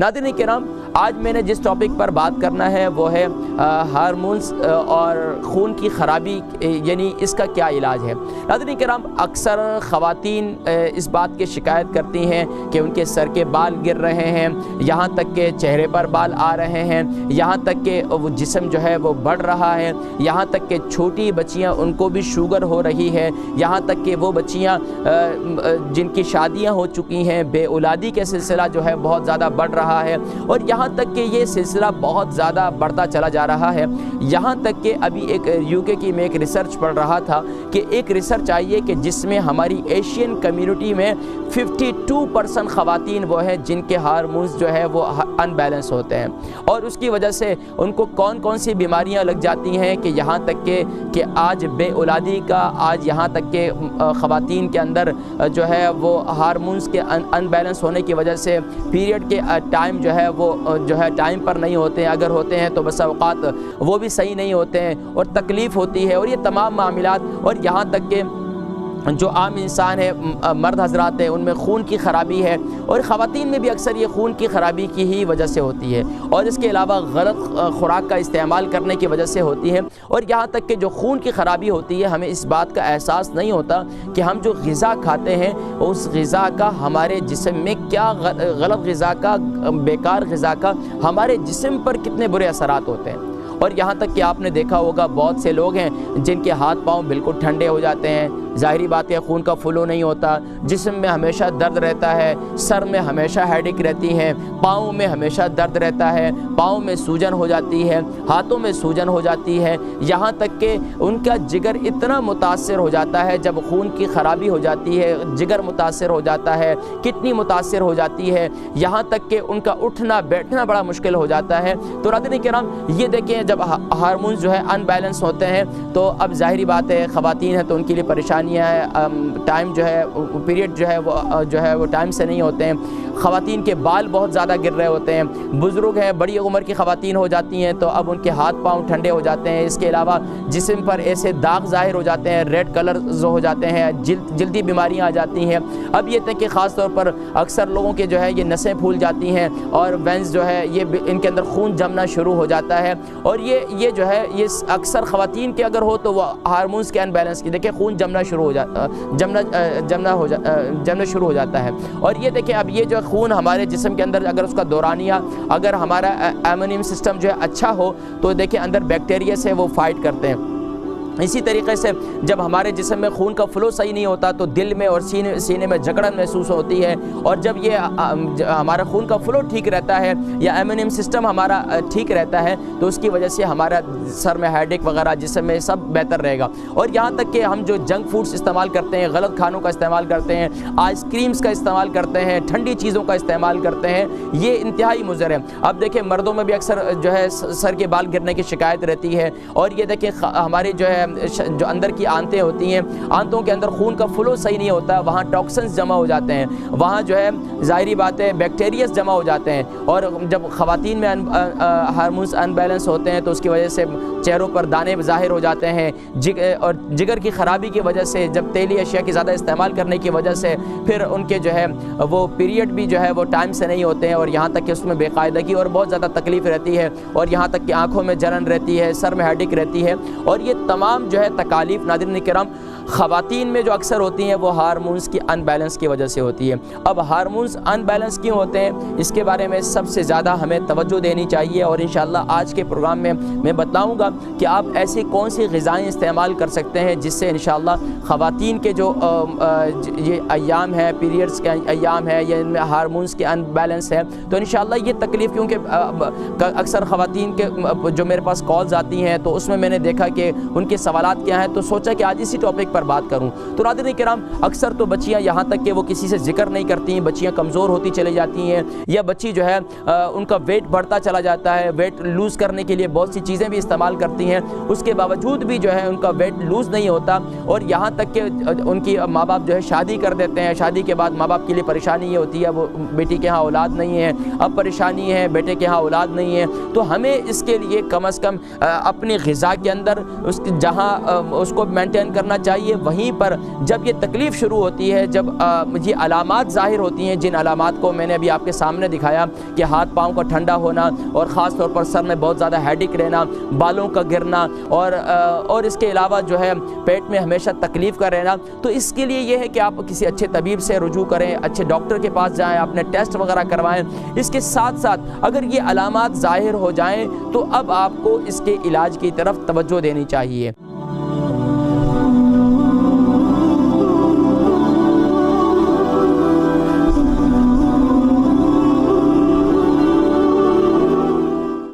ناظرین کرام، آج میں نے جس ٹاپک پر بات کرنا ہے وہ ہے ہارمونز اور خون کی خرابی، یعنی اس کا کیا علاج ہے۔ ناظرین کرام، اکثر خواتین اس بات کی شکایت کرتی ہیں کہ ان کے سر کے بال گر رہے ہیں، یہاں تک کہ چہرے پر بال آ رہے ہیں، یہاں تک کہ وہ جسم جو ہے وہ بڑھ رہا ہے، یہاں تک کہ چھوٹی بچیاں ان کو بھی شوگر ہو رہی ہے، یہاں تک کہ وہ بچیاں جن کی شادیاں ہو چکی ہیں، بے اولادی کے سلسلہ جو ہے بہت زیادہ بڑھ رہا ہے، اور یہاں تک کہ یہ سلسلہ بہت زیادہ بڑھتا چلا جا رہا ہے۔ یہاں تک کہ ابھی ایک UK کی میں ایک ریسرچ پڑھ رہا تھا کہ ایک ریسرچ آئی ہے کہ جس میں ہماری ایشین کمیونٹی میں 52% خواتین وہ ہیں جن کے ہارمونز جو ہے وہ ان بیلنس ہوتے ہیں، اور اس کی وجہ سے ان کو کون کون سی بیماریاں لگ جاتی ہیں کہ یہاں تک کہ آج بے اولادی کا، آج یہاں تک کہ خواتین کے اندر جو ہے وہ ہارمونز کے ان بیلنس ہونے کی وجہ سے پیریڈ کے ٹائم جو ہے وہ جو ہے ٹائم پر نہیں ہوتے ہیں، اگر ہوتے ہیں تو بس اوقات وہ بھی صحیح نہیں ہوتے ہیں اور تکلیف ہوتی ہے، اور یہ تمام معاملات، اور یہاں تک کہ جو عام انسان ہے، مرد حضرات ہیں، ان میں خون کی خرابی ہے، اور خواتین میں بھی اکثر یہ خون کی خرابی کی ہی وجہ سے ہوتی ہے، اور اس کے علاوہ غلط خوراک کا استعمال کرنے کی وجہ سے ہوتی ہے، اور یہاں تک کہ جو خون کی خرابی ہوتی ہے ہمیں اس بات کا احساس نہیں ہوتا کہ ہم جو غذا کھاتے ہیں اس غذا کا ہمارے جسم میں کیا غلط غذا کا، بیکار غذا کا ہمارے جسم پر کتنے برے اثرات ہوتے ہیں۔ اور یہاں تک کہ آپ نے دیکھا ہوگا بہت سے لوگ ہیں جن کے ہاتھ پاؤں بالکل ٹھنڈے ہو جاتے ہیں، ظاہری بات ہے خون کا فلو نہیں ہوتا، جسم میں ہمیشہ درد رہتا ہے، سر میں ہمیشہ ہیڈیک رہتی ہے، پاؤں میں ہمیشہ درد رہتا ہے، پاؤں میں سوجن ہو جاتی ہے، ہاتھوں میں سوجن ہو جاتی ہے، یہاں تک کہ ان کا جگر اتنا متاثر ہو جاتا ہے جب خون کی خرابی ہو جاتی ہے، جگر متاثر ہو جاتا ہے، کڈنی متاثر ہو جاتی ہے، یہاں تک کہ ان کا اٹھنا بیٹھنا بڑا مشکل ہو جاتا ہے۔ تو ناظرین کرام، یہ دیکھیں جب ہارمونز جو ہے ان بیلنس ہوتے ہیں تو اب ظاہری بات ہے خواتین ہیں تو ان کے لیے پریشانیاں ہیں، ٹائم جو ہے پیریڈ جو ہے وہ ٹائم سے نہیں ہوتے ہیں، خواتین کے بال بہت زیادہ گر رہے ہوتے ہیں، بزرگ ہیں، بڑی عمر کی خواتین ہو جاتی ہیں تو اب ان کے ہاتھ پاؤں ٹھنڈے ہو جاتے ہیں، اس کے علاوہ جسم پر ایسے داغ ظاہر ہو جاتے ہیں، ریڈ کلر ہو جاتے ہیں، جلدی بیماریاں آ جاتی ہیں۔ اب یہ تک کہ خاص طور پر اکثر لوگوں کے جو ہے یہ نسیں پھول جاتی ہیں اور وینز جو ہے یہ ان کے اندر خون جمنا شروع ہو جاتا ہے، اور یہ جو ہے یہ اکثر خواتین کے اگر ہو تو وہ ہارمونز کے ان بیلنس کی دیکھیں خون جمنا شروع ہو جاتا ہے، اور یہ دیکھیں اب یہ جو خون ہمارے جسم کے اندر اگر اس کا دورانیہ، اگر ہمارا امیون سسٹم جو ہے اچھا ہو تو دیکھیں اندر بیکٹیریا سے وہ فائٹ کرتے ہیں۔ اسی طریقے سے جب ہمارے جسم میں خون کا فلو صحیح نہیں ہوتا تو دل میں اور سینے میں جکڑن محسوس ہوتی ہے، اور جب یہ ہمارا خون کا فلو ٹھیک رہتا ہے یا امیون سسٹم ہمارا ٹھیک رہتا ہے تو اس کی وجہ سے ہمارا سر میں ہیڈیک وغیرہ جسم میں سب بہتر رہے گا۔ اور یہاں تک کہ ہم جو جنک فوڈز استعمال کرتے ہیں، غلط کھانوں کا استعمال کرتے ہیں، آئس کریمز کا استعمال کرتے ہیں، ٹھنڈی چیزوں کا استعمال کرتے ہیں، یہ انتہائی مضر ہے۔ اب دیکھیں مردوں میں بھی اکثر جو ہے سر کے بال گرنے کی شکایت رہتی ہے، اور یہ دیکھیں ہمارے جو ہے جو اندر کی آنتیں ہوتی ہیں، آنتوں کے اندر خون کا فلو صحیح نہیں ہوتا، وہاں ٹاکسنز جمع ہو جاتے ہیں، وہاں جو ہے ظاہری بات ہے بیکٹیریاز جمع ہو جاتے ہیں، اور جب خواتین میں ہارمونز ان بیلنس ہوتے ہیں تو اس کی وجہ سے چہروں پر دانے ظاہر ہو جاتے ہیں، اور جگر کی خرابی کی وجہ سے، جب تیلی اشیاء کی زیادہ استعمال کرنے کی وجہ سے پھر ان کے جو ہے وہ پیریڈ بھی جو ہے وہ ٹائم سے نہیں ہوتے ہیں، اور یہاں تک کہ اس میں بے قاعدگی اور بہت زیادہ تکلیف رہتی ہے، اور یہاں تک کہ آنکھوں میں جلن رہتی ہے، سر میں ہیڈیک رہتی ہے، اور یہ تمام جو ہے تکالیف ناظرین کرام خواتین میں جو اکثر ہوتی ہیں وہ ہارمونز کی ان بیلنس کی وجہ سے ہوتی ہے۔ اب ہارمونز ان بیلنس کیوں ہوتے ہیں اس کے بارے میں سب سے زیادہ ہمیں توجہ دینی چاہیے، اور انشاءاللہ آج کے پروگرام میں میں بتلاؤں گا کہ آپ ایسی کون سی غذائیں استعمال کر سکتے ہیں جس سے انشاءاللہ خواتین کے جو یہ ایام ہے، پیریڈز کے ایام ہے، یا ان میں ہارمونز کے ان بیلنس ہے، تو انشاءاللہ یہ تکلیف، کیونکہ اکثر خواتین کے جو میرے پاس کالز آتی ہیں تو اس میں میں نے دیکھا کہ ان کے سوالات کیا ہیں، تو سوچا کہ آج اسی ٹاپک پر بات کروں۔ تو ناظرین کرام، اکثر تو بچیاں یہاں تک کہ وہ کسی سے ذکر نہیں کرتی ہیں، بچیاں کمزور ہوتی چلی جاتی ہیں، یا بچی جو ہے ان کا ویٹ بڑھتا چلا جاتا ہے، ویٹ لوز کرنے کے لیے بہت سی چیزیں بھی استعمال کرتی ہیں، اس کے باوجود بھی جو ہے ان کا ویٹ لوز نہیں ہوتا، اور یہاں تک کہ ان کی ماں باپ جو ہے شادی کر دیتے ہیں، شادی کے بعد ماں باپ کے لیے پریشانی یہ ہوتی ہے وہ بیٹی کے ہاں اولاد نہیں ہے، اب پریشانی ہے بیٹے کے ہاں اولاد نہیں ہے، تو ہمیں اس کے لیے کم از کم اپنی غذا کے اندر جہاں اس کو مینٹین کرنا چاہیے چاہیے وہیں پر جب یہ تکلیف شروع ہوتی ہے، جب یہ علامات ظاہر ہوتی ہیں، جن علامات کو میں نے ابھی آپ کے سامنے دکھایا کہ ہاتھ پاؤں کا ٹھنڈا ہونا اور خاص طور پر سر میں بہت زیادہ ہیڈک رہنا، بالوں کا گرنا اور اس کے علاوہ جو ہے پیٹ میں ہمیشہ تکلیف کا رہنا، تو اس کے لیے یہ ہے کہ آپ کسی اچھے طبیب سے رجوع کریں، اچھے ڈاکٹر کے پاس جائیں، اپنے ٹیسٹ وغیرہ کروائیں۔ اس کے ساتھ ساتھ اگر یہ علامات ظاہر ہو جائیں تو اب آپ کو اس کے علاج کی طرف توجہ دینی چاہیے۔